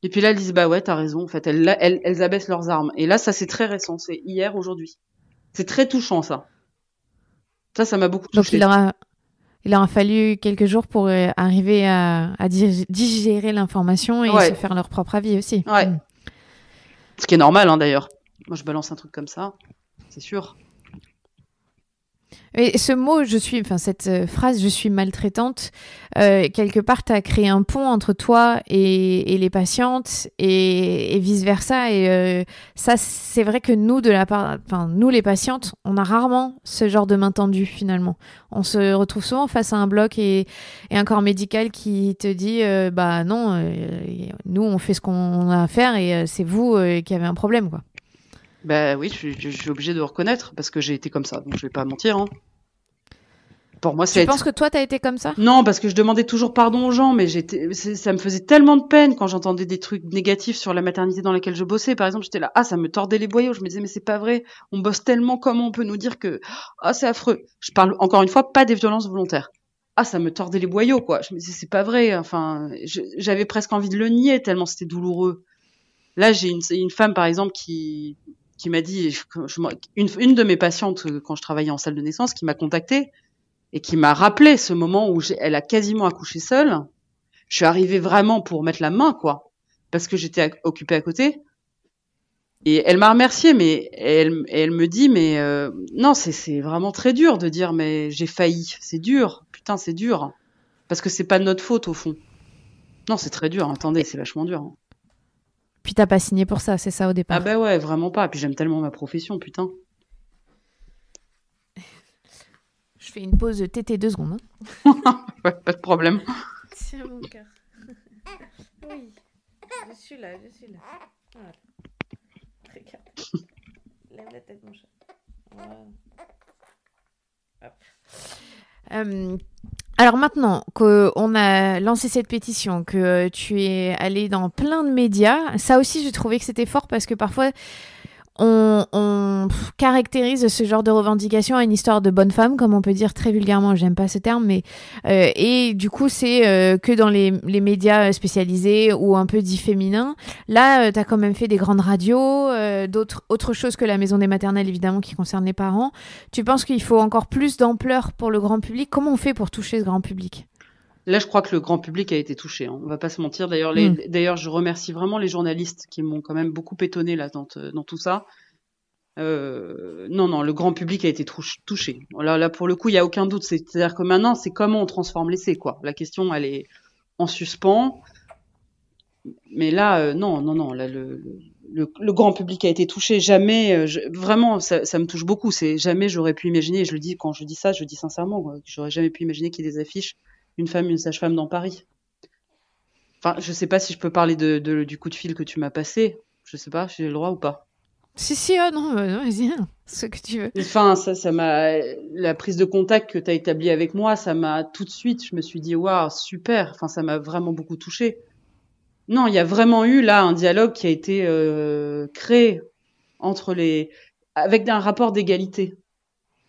Et puis là, elles disent « Bah ouais, t'as raison. » En fait, elles abaissent leurs armes. Et là, ça, c'est très récent. C'est hier, aujourd'hui. C'est très touchant, ça. Ça m'a beaucoup touché. Donc, il leur a fallu quelques jours pour arriver à digérer l'information et se faire leur propre avis aussi. Ouais. Ce qui est normal, hein, d'ailleurs. Moi, je balance un truc comme ça, c'est sûr. Et ce mot, cette phrase, je suis maltraitante, quelque part, tu as créé un pont entre toi et les patientes et vice-versa. Et ça, c'est vrai que nous, nous, les patientes, on a rarement ce genre de main tendue, finalement. On se retrouve souvent face à un bloc et un corps médical qui te dit, bah non, nous, on fait ce qu'on a à faire et c'est vous qui avez un problème, quoi. Bah oui, je suis obligée de reconnaître parce que j'ai été comme ça, donc je vais pas mentir. Hein. Pour moi, Tu penses que toi, t'as été comme ça? Non, parce que je demandais toujours pardon aux gens, mais ça me faisait tellement de peine quand j'entendais des trucs négatifs sur la maternité dans laquelle je bossais. Par exemple, j'étais là, ça me tordait les boyaux. Je me disais, mais c'est pas vrai. On bosse tellement, comment on peut nous dire que, c'est affreux. Je parle encore une fois pas des violences volontaires. Ça me tordait les boyaux, quoi. Je me disais, c'est pas vrai. Enfin, j'avais presque envie de le nier tellement c'était douloureux. Là, j'ai une femme, par exemple, qui m'a dit, une de mes patientes, quand je travaillais en salle de naissance, qui m'a contactée et qui m'a rappelé ce moment où elle a quasiment accouché seule. Je suis arrivée vraiment pour mettre la main, quoi, parce que j'étais occupée à côté. Et elle m'a remerciée, mais elle me dit, mais non, c'est vraiment très dur de dire, mais j'ai failli. C'est dur, putain, c'est dur, parce que c'est pas de notre faute au fond. Non, c'est très dur. Attendez, c'est vachement dur. Puis t'as pas signé pour ça, c'est ça au départ? Ah bah ouais, vraiment pas. Puis j'aime tellement ma profession, putain. Je fais une pause TT 2 secondes. Hein. Ouais, pas de problème. Tiens mon cœur. Oui, je suis là. Voilà. Regarde. Lève la tête, mon chat. Voilà. Hop. Alors maintenant qu'on a lancé cette pétition, que tu es allé dans plein de médias, ça aussi j'ai trouvé que c'était fort parce que parfois on caractérise ce genre de revendication à une histoire de bonne femme, comme on peut dire très vulgairement, j'aime pas ce terme, mais et du coup c'est que dans les médias spécialisés ou un peu dits féminins. Là, t'as quand même fait des grandes radios, autre chose que la maison des maternelles évidemment qui concerne les parents. Tu penses qu'il faut encore plus d'ampleur pour le grand public? Comment on fait pour toucher ce grand public? Là, je crois que le grand public a été touché. On va pas se mentir. D'ailleurs, d'ailleurs, je remercie vraiment les journalistes qui m'ont quand même beaucoup étonné là dans tout ça. Non, le grand public a été touché. Là, pour le coup, il y a aucun doute. C'est-à-dire que maintenant, c'est comment on transforme l'essai, quoi. La question, elle est en suspens. Mais là, non. Là, le grand public a été touché. Jamais, vraiment, ça me touche beaucoup. C'est jamais j'aurais pu imaginer. Et je le dis quand je dis ça, je dis sincèrement, quoi, j'aurais jamais pu imaginer qu'il y ait des affiches. Une sage-femme dans Paris. Enfin, je sais pas si je peux parler du coup de fil que tu m'as passé. Je sais pas, j'ai le droit ou pas. Si, non, vas-y, ce que tu veux. Enfin, ça m'a, la prise de contact que tu as établie avec moi, ça m'a tout de suite, je me suis dit, waouh, super. Enfin, ça m'a vraiment beaucoup touchée. Non, il y a vraiment eu là un dialogue qui a été créé avec un rapport d'égalité.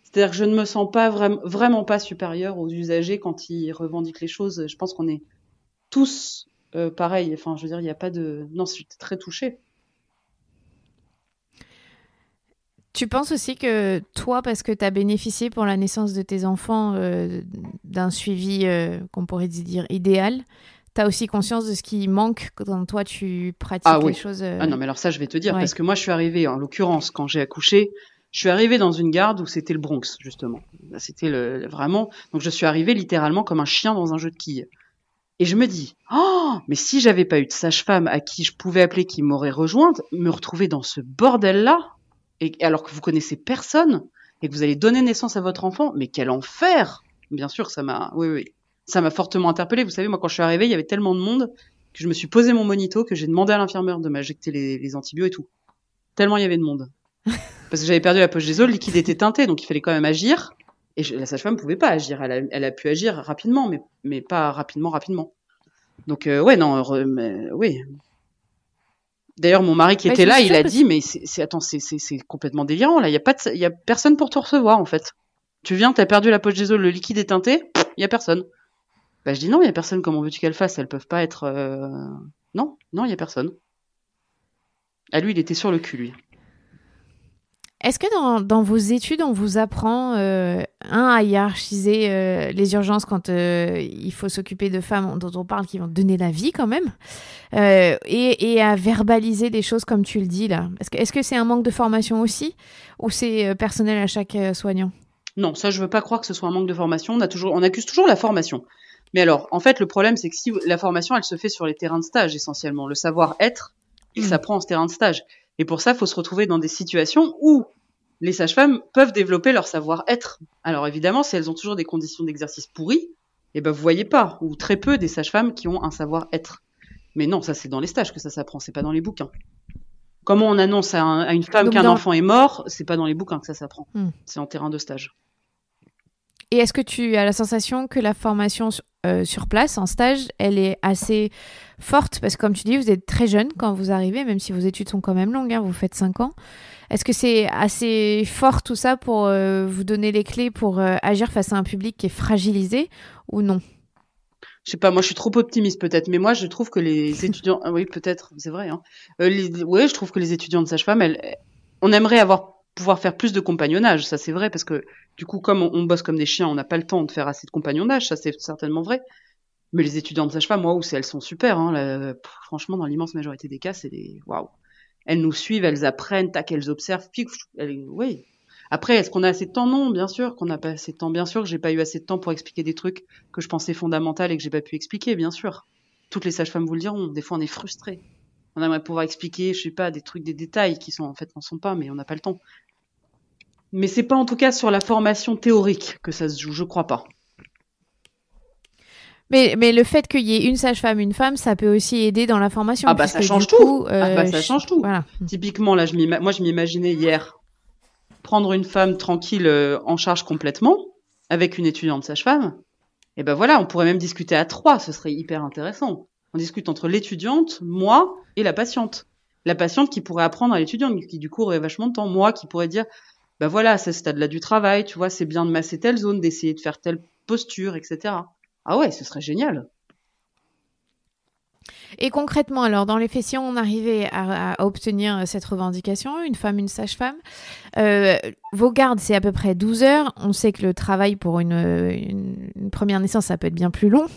C'est-à-dire que je ne me sens pas vraiment pas supérieure aux usagers quand ils revendiquent les choses. Je pense qu'on est tous pareils. Enfin, je veux dire, il n'y a pas de... Non, j'étais très touchée. Tu penses aussi que toi, parce que tu as bénéficié pour la naissance de tes enfants d'un suivi, qu'on pourrait dire, idéal, tu as aussi conscience de ce qui manque quand toi, tu pratiques les choses... Ah non, mais alors ça, je vais te dire, parce que moi, je suis arrivée, en l'occurrence, quand j'ai accouché, je suis arrivée dans une garde où c'était le Bronx, justement. C'était vraiment... Donc, je suis arrivée littéralement comme un chien dans un jeu de quilles. Et je me dis, mais si j'avais pas eu de sage-femme à qui je pouvais appeler, qui m'aurait rejointe, me retrouver dans ce bordel-là, et alors que vous connaissez personne, et que vous allez donner naissance à votre enfant, mais quel enfer! Bien sûr, ça m'a fortement interpellée. Vous savez, moi, quand je suis arrivée, il y avait tellement de monde que je me suis posé mon monito, que j'ai demandé à l'infirmière de m'injecter les antibiotiques et tout. Tellement il y avait de monde. Parce que j'avais perdu la poche des os, le liquide était teinté, donc il fallait quand même agir. Et la sage-femme pouvait pas agir. Elle a pu agir rapidement, mais pas rapidement. Donc, oui. D'ailleurs, mon mari qui était là, il a dit, mais c'est complètement délirant, là. Il y a personne pour te recevoir, en fait. Tu viens, t'as perdu la poche des os, le liquide est teinté, il y a personne. Bah, je dis non, il y a personne, comment veux-tu qu'elles fassent? Elles peuvent pas être, non, il y a personne. Ah, lui, il était sur le cul, lui. Est-ce que dans vos études, on vous apprend à hiérarchiser les urgences quand il faut s'occuper de femmes dont on parle qui vont donner la vie quand même et à verbaliser des choses comme tu le dis là? Est-ce que c'est un manque de formation aussi ou c'est personnel à chaque soignant? Non, ça je veux pas croire que ce soit un manque de formation. On accuse toujours la formation. Mais alors, en fait, le problème c'est que si la formation, elle se fait sur les terrains de stage essentiellement. Le savoir-être, il s'apprend en ce terrain de stage. Et pour ça, il faut se retrouver dans des situations où les sages-femmes peuvent développer leur savoir-être. Alors évidemment, si elles ont toujours des conditions d'exercice pourries, vous voyez pas, ou très peu des sages-femmes qui ont un savoir-être. Mais non, ça c'est dans les stages que ça s'apprend, c'est pas dans les bouquins. Comment on annonce à une femme qu'un enfant est mort, c'est pas dans les bouquins que ça s'apprend. C'est en terrain de stage. Et est-ce que tu as la sensation que la formation sur place, en stage, elle est assez forte? Parce que comme tu dis, vous êtes très jeune quand vous arrivez, même si vos études sont quand même longues, hein, vous faites 5 ans. Est-ce que c'est assez fort tout ça pour vous donner les clés pour agir face à un public qui est fragilisé ou non? Je sais pas, moi je suis trop optimiste peut-être, mais moi je trouve que les étudiants, ah oui peut-être, c'est vrai, hein. Ouais, je trouve que les étudiants de sage-femme, on aimerait pouvoir faire plus de compagnonnage, ça c'est vrai, parce que du coup comme on bosse comme des chiens, on n'a pas le temps de faire assez de compagnonnage, ça c'est certainement vrai. Mais les étudiants de sage-femme, elles sont super, hein. Franchement, dans l'immense majorité des cas, c'est des waouh. Elles nous suivent, elles apprennent, tac, elles observent, oui. Après, est-ce qu'on a assez de temps? Non, bien sûr qu'on n'a pas assez de temps. Bien sûr que j'ai pas eu assez de temps pour expliquer des trucs que je pensais fondamentaux et que j'ai pas pu expliquer, bien sûr. Toutes les sages-femmes vous le diront. Des fois, on est frustrés. On aimerait pouvoir expliquer, je sais pas, des trucs, des détails qui en fait, n'en sont pas, mais on n'a pas le temps. Mais c'est pas en tout cas sur la formation théorique que ça se joue, je crois pas. Mais le fait qu'il y ait une sage-femme, une femme, ça peut aussi aider dans la formation. Ah bah ça change tout. Ça change tout. Voilà. Typiquement, là, moi je m'imaginais hier prendre une femme tranquille en charge complètement avec une étudiante sage-femme. Et ben voilà, on pourrait même discuter à 3, ce serait hyper intéressant. On discute entre l'étudiante, moi et la patiente. La patiente qui pourrait apprendre à l'étudiante, qui du coup aurait vachement de temps. Moi qui pourrais dire, ben voilà, ça c'est là du travail, tu vois, c'est bien de masser telle zone, d'essayer de faire telle posture, etc. Ah ouais, ce serait génial. Et concrètement, alors, dans les faits, si on arrivait à obtenir cette revendication, une femme, une sage-femme, vos gardes, c'est à peu près 12 heures. On sait que le travail pour une première naissance, ça peut être bien plus long.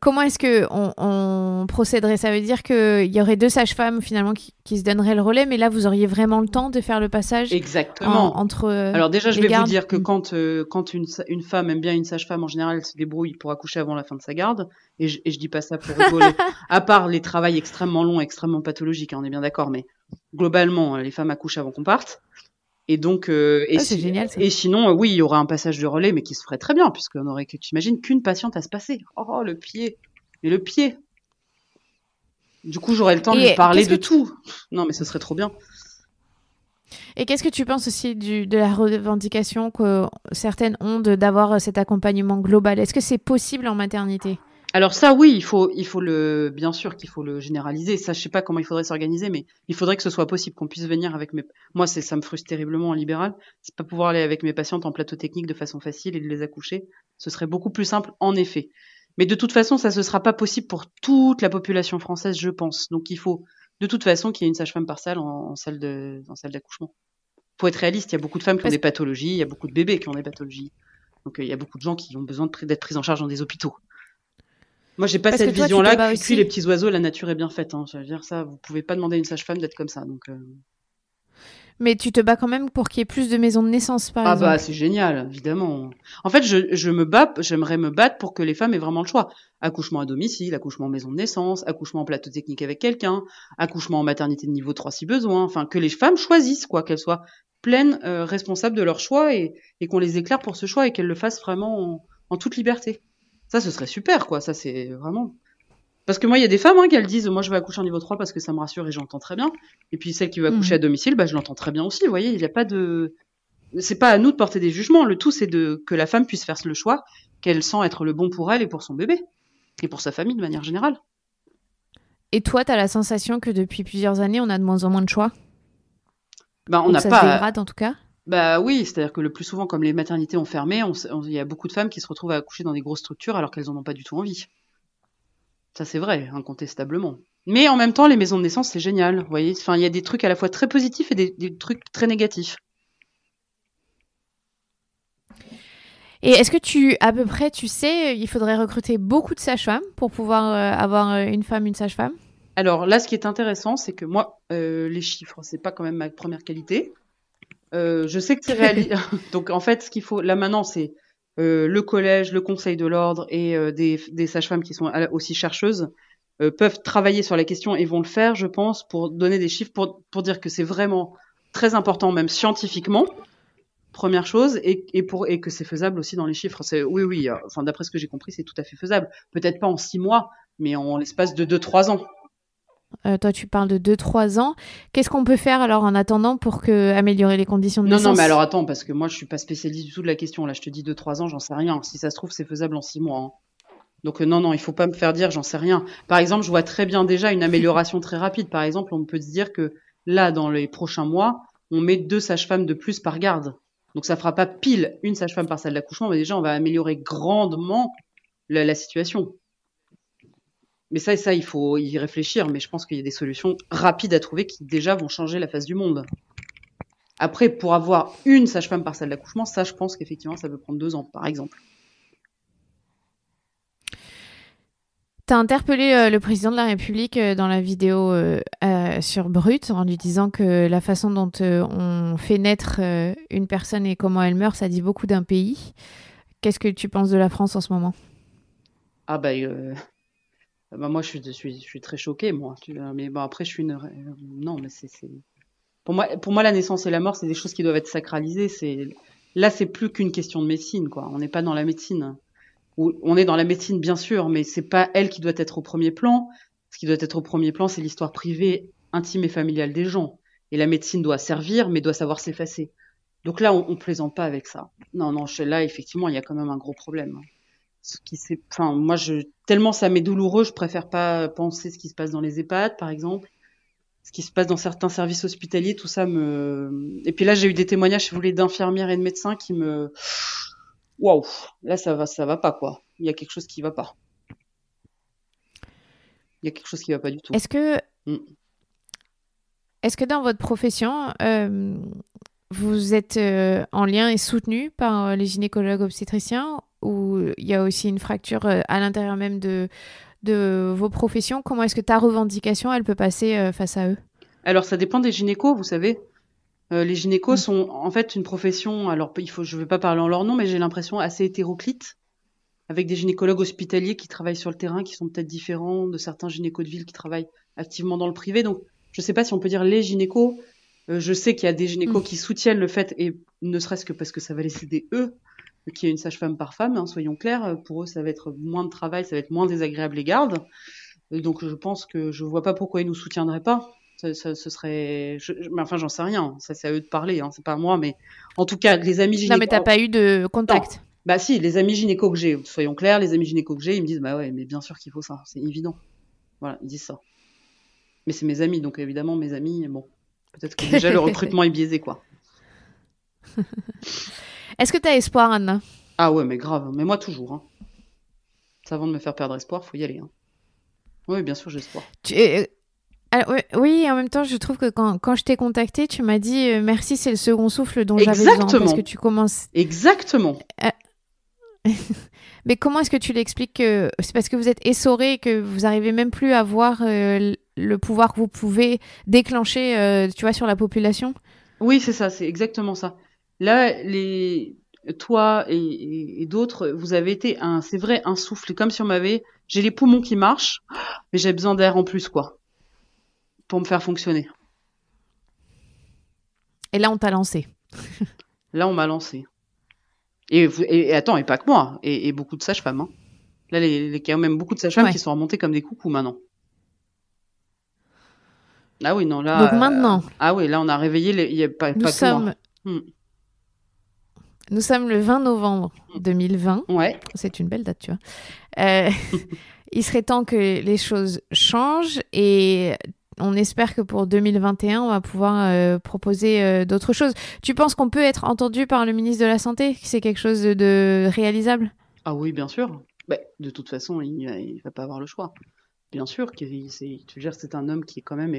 Comment est-ce qu'on procéderait? Ça veut dire qu'il y aurait 2 sages-femmes, finalement, qui se donneraient le relais, mais là, vous auriez vraiment le temps de faire le passage? Exactement. Entre Alors déjà, je vais gardes. vous dire que quand une femme aime bien une sage-femme, en général, elle se débrouille pour accoucher avant la fin de sa garde. Et je dis pas ça pour rigoler. À part les travails extrêmement longs, extrêmement pathologiques, hein, on est bien d'accord, mais globalement, les femmes accouchent avant qu'on parte. Et donc, c'est génial, ça. Et sinon, oui, il y aura un passage de relais, mais qui se ferait très bien, puisqu'on aurait que, t'imagines, qu'une patiente à se passer. Oh, le pied. Mais le pied. Du coup, j'aurais le temps de lui parler de tout. Non, mais ce serait trop bien. Et qu'est-ce que tu penses aussi de la revendication que certaines ont d'avoir cet accompagnement global? Est-ce que c'est possible en maternité? Alors ça, oui, bien sûr qu'il faut le généraliser. Ça, je sais pas comment il faudrait s'organiser, mais il faudrait que ce soit possible, qu'on puisse venir avec moi, ça me frustre terriblement en libéral. C'est pas pouvoir aller avec mes patientes en plateau technique de façon facile et de les accoucher. Ce serait beaucoup plus simple, en effet. Mais de toute façon, ça ne sera pas possible pour toute la population française, je pense. Donc il faut, de toute façon, qu'il y ait une sage-femme par salle en salle d'accouchement. Faut être réaliste. Il y a beaucoup de femmes qui ont des pathologies, il y a beaucoup de bébés qui ont des pathologies. Donc il y a beaucoup de gens qui ont besoin d'être pris en charge dans des hôpitaux. Moi, j'ai pas cette vision-là. Puis les petits oiseaux, la nature est bien faite. Hein. Je veux dire ça, vous pouvez pas demander à une sage-femme d'être comme ça. Donc. Mais tu te bats quand même pour qu'il y ait plus de maisons de naissance, par exemple. Ah bah c'est génial, évidemment. En fait, j'aimerais me battre pour que les femmes aient vraiment le choix. Accouchement à domicile, accouchement en maison de naissance, accouchement en plateau technique avec quelqu'un, accouchement en maternité de niveau 3 si besoin. Enfin, que les femmes choisissent, quoi, qu'elles soient pleines, responsables de leur choix et qu'on les éclaire pour ce choix et qu'elles le fassent vraiment en toute liberté. Ça, ce serait super, quoi. Ça, c'est vraiment... Parce que moi, il y a des femmes qui elles disent, moi, je vais accoucher en niveau 3 parce que ça me rassure et j'entends très bien. Et puis celle qui veut accoucher à domicile, je l'entends très bien aussi. Vous voyez, il n'y a pas de... C'est pas à nous de porter des jugements. Le tout, c'est que la femme puisse faire le choix qu'elle sent être le bon pour elle et pour son bébé. Et pour sa famille, de manière générale. Et toi, tu as la sensation que depuis plusieurs années, on a de moins en moins de choix? On n'a pas... Ça se dégrade, en tout cas? Bah oui, c'est-à-dire que le plus souvent, comme les maternités ont fermé, il y a beaucoup de femmes qui se retrouvent à accoucher dans des grosses structures alors qu'elles en ont pas du tout envie. Ça, c'est vrai, incontestablement. Mais en même temps, les maisons de naissance, c'est génial. Vous voyez, enfin, il y a des trucs à la fois très positifs et des trucs très négatifs. Et est-ce que à peu près, tu sais, il faudrait recruter beaucoup de sages-femmes pour pouvoir avoir une femme, une sage-femme? Alors là, ce qui est intéressant, c'est que moi, les chiffres, c'est pas quand même ma première qualité. Je sais que c'est réaliste. Donc en fait, ce qu'il faut là maintenant, c'est le collège, le conseil de l'ordre et des sages-femmes qui sont aussi chercheuses peuvent travailler sur la question et vont le faire, je pense, pour donner des chiffres, pour dire que c'est vraiment très important, même scientifiquement, première chose, et que c'est faisable aussi dans les chiffres. Oui, enfin d'après ce que j'ai compris, c'est tout à fait faisable. Peut-être pas en 6 mois, mais en l'espace de 2-3 ans. Toi, tu parles de 2-3 ans. Qu'est-ce qu'on peut faire alors en attendant pour améliorer les conditions de naissance ? Non, mais alors attends, parce que moi, je suis pas spécialiste du tout de la question. Là, je te dis 2-3 ans, j'en sais rien. Si ça se trouve, c'est faisable en 6 mois. Hein. Donc non, il faut pas me faire dire, j'en sais rien. Par exemple, je vois très bien déjà une amélioration très rapide. Par exemple, on peut se dire que là, dans les prochains mois, on met 2 sages-femmes de plus par garde. Donc ça fera pas pile une sage-femme par salle d'accouchement, mais déjà, on va améliorer grandement la situation. Mais ça, il faut y réfléchir. Mais je pense qu'il y a des solutions rapides à trouver qui déjà vont changer la face du monde. Après, pour avoir une sage-femme par salle d'accouchement, ça, je pense qu'effectivement, ça peut prendre 2 ans, par exemple. Tu as interpellé le président de la République dans la vidéo sur Brut en lui disant que la façon dont on fait naître une personne et comment elle meurt, ça dit beaucoup d'un pays. Qu'est-ce que tu penses de la France en ce moment ? Ah moi, je suis très choquée, moi. Mais bon, après, je suis une... Non, mais c'est... Pour moi, la naissance et la mort, c'est des choses qui doivent être sacralisées. Là, c'est plus qu'une question de médecine, quoi. On n'est pas dans la médecine. On est dans la médecine, bien sûr, mais c'est pas elle qui doit être au premier plan. Ce qui doit être au premier plan, c'est l'histoire privée, intime et familiale des gens. Et la médecine doit servir, mais doit savoir s'effacer. Donc là, on plaisante pas avec ça. Non, là, effectivement, il y a quand même un gros problème. Tellement ça m'est douloureux, je préfère pas penser ce qui se passe dans les EHPAD, par exemple. Ce qui se passe dans certains services hospitaliers, tout ça me... Et puis là, j'ai eu des témoignages, si vous voulez, d'infirmières et de médecins qui me... Waouh, là, ça va pas, quoi. Il y a quelque chose qui va pas. Il y a quelque chose qui va pas du tout. Est-ce que dans votre profession, vous êtes en lien et soutenu par les gynécologues obstétriciens ou il y a aussi une fracture à l'intérieur même de vos professions ? Comment est-ce que ta revendication, elle peut passer face à eux ? Alors, ça dépend des gynécos, vous savez. Les gynécos sont en fait une profession, alors je ne vais pas parler en leur nom, mais j'ai l'impression assez hétéroclite, avec des gynécologues hospitaliers qui travaillent sur le terrain, qui sont peut-être différents de certains gynécos de ville qui travaillent activement dans le privé. Donc, je ne sais pas si on peut dire les gynécos. Je sais qu'il y a des gynécos qui soutiennent le fait, et ne serait-ce que parce que ça va les aider eux, qu'il y ait une sage-femme par femme, hein, soyons clairs. Pour eux, ça va être moins de travail, ça va être moins désagréable les gardes. Donc, je pense que je ne vois pas pourquoi ils ne nous soutiendraient pas. Ce serait... Enfin, j'en sais rien. Ça, c'est à eux de parler. Hein. C'est pas à moi. Mais en tout cas, les amis gynécos... Non, mais t'as pas eu de contact. Non. Bah si, les amis gynécos que j'ai, soyons clairs, les amis gynécos que j'ai, ils me disent, bah ouais, mais bien sûr qu'il faut ça. C'est évident. Voilà, ils disent ça. Mais c'est mes amis. Donc évidemment, mes amis, bon, peut-être que déjà le recrutement est biaisé, quoi. Est-ce que t'as espoir, Anna ? Ah ouais, mais grave. Mais moi, toujours. Hein. Ça, avant de me faire perdre espoir, faut y aller. Hein. Oui, bien sûr, j'ai espoir. Alors, oui, en même temps, je trouve que quand je t'ai contactée, tu m'as dit merci, c'est le second souffle dont j'avais besoin. Parce que tu commences... Exactement. Mais comment est-ce que tu l'expliques que c'est parce que vous êtes essoré et que vous n'arrivez même plus à voir le pouvoir que vous pouvez déclencher, tu vois, sur la population ? Oui, c'est ça, c'est exactement ça. Là, toi et d'autres, vous avez été c'est vrai, un souffle. Comme si j'ai les poumons qui marchent, mais j'ai besoin d'air en plus, quoi. Pour me faire fonctionner. Et là, on t'a lancé. Là, on m'a lancé. Et attends, et pas que moi, et beaucoup de sages-femmes. Hein. Là, il y a quand même beaucoup de sages-femmes qui sont remontées comme des coucous maintenant. Ah oui, non, là... Donc maintenant... ah oui, là, on a réveillé... Il y a pas que moi. Nous sommes le 20 novembre 2020. Ouais. C'est une belle date, tu vois. Il serait temps que les choses changent et... On espère que pour 2021, on va pouvoir proposer d'autres choses. Tu penses qu'on peut être entendu par le ministre de la Santé ? Que c'est quelque chose de réalisable ? Ah oui, bien sûr. Bah, de toute façon, il va pas avoir le choix. Bien sûr, c'est un homme qui est quand même,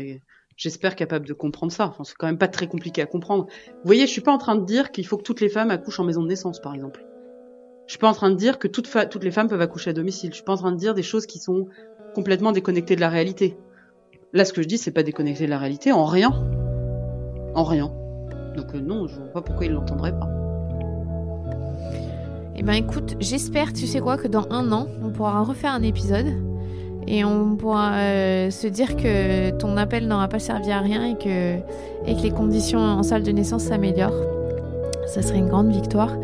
j'espère, capable de comprendre ça. Enfin, c'est quand même pas très compliqué à comprendre. Vous voyez, je suis pas en train de dire qu'il faut que toutes les femmes accouchent en maison de naissance, par exemple. Je suis pas en train de dire que toutes les femmes peuvent accoucher à domicile. Je suis pas en train de dire des choses qui sont complètement déconnectées de la réalité. Là, ce que je dis, c'est pas déconnecté de la réalité, en rien. En rien. Donc non, je vois pas pourquoi il l'entendrait pas. Eh ben écoute, j'espère, tu sais quoi, que dans 1 an, on pourra refaire un épisode et on pourra se dire que ton appel n'aura pas servi à rien et que les conditions en salle de naissance s'améliorent. Ça serait une grande victoire.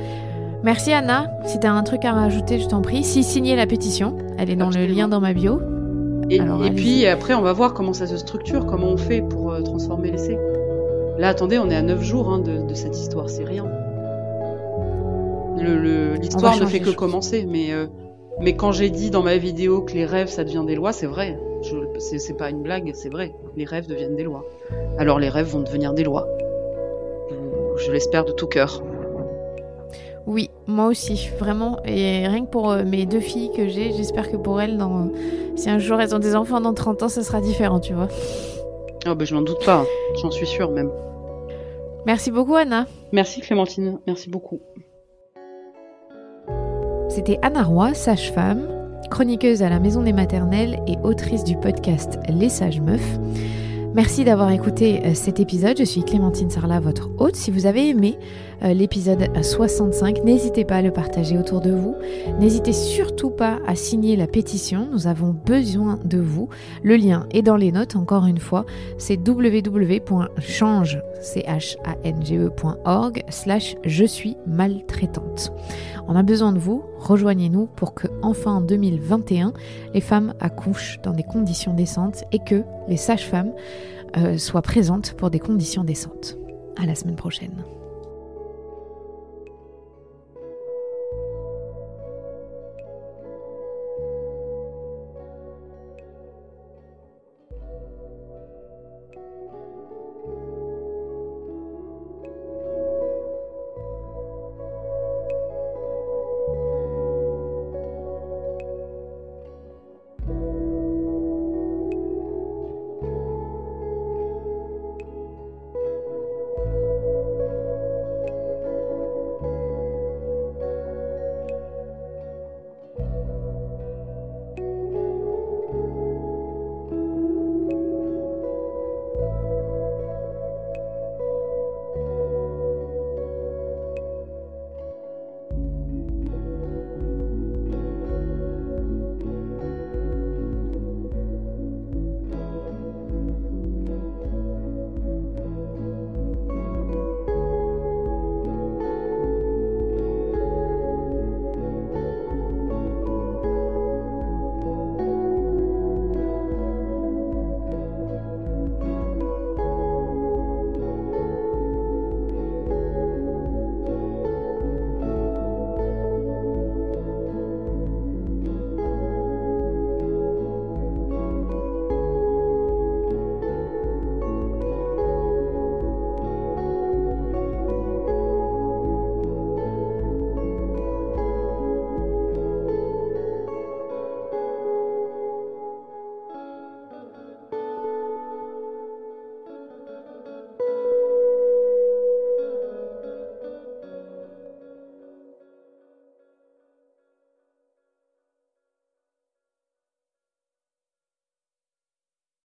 Merci Anna, si t'as un truc à rajouter, je t'en prie. Si signez la pétition, elle est dans le lien dans ma bio. Et puis après, on va voir comment ça se structure, comment on fait pour transformer l'essai. Là, attendez, on est à 9 jours de cette histoire, c'est rien. L'histoire ne fait que commencer, mais quand j'ai dit dans ma vidéo que les rêves, ça devient des lois, c'est vrai. C'est pas une blague, c'est vrai. Les rêves deviennent des lois. Alors les rêves vont devenir des lois. Je l'espère de tout cœur. Oui, moi aussi, vraiment. Et rien que pour mes 2 filles que j'ai, j'espère que pour elles, si un jour elles ont des enfants dans 30 ans, ça sera différent, tu vois. Ah je n'en doute pas, j'en suis sûre même. Merci beaucoup, Anna. Merci Clémentine, merci beaucoup. C'était Anna Roy, sage-femme, chroniqueuse à la Maison des Maternelles et autrice du podcast Les Sages Meufs. Merci d'avoir écouté cet épisode. Je suis Clémentine Sarlat, votre hôte. Si vous avez aimé l'épisode 65, n'hésitez pas à le partager autour de vous. N'hésitez surtout pas à signer la pétition. Nous avons besoin de vous. Le lien est dans les notes, encore une fois. C'est www.change.org/je suis maltraitante. On a besoin de vous. Rejoignez-nous pour que, enfin en 2021, les femmes accouchent dans des conditions décentes et que les sages-femmes soient présentes pour des conditions décentes. À la semaine prochaine.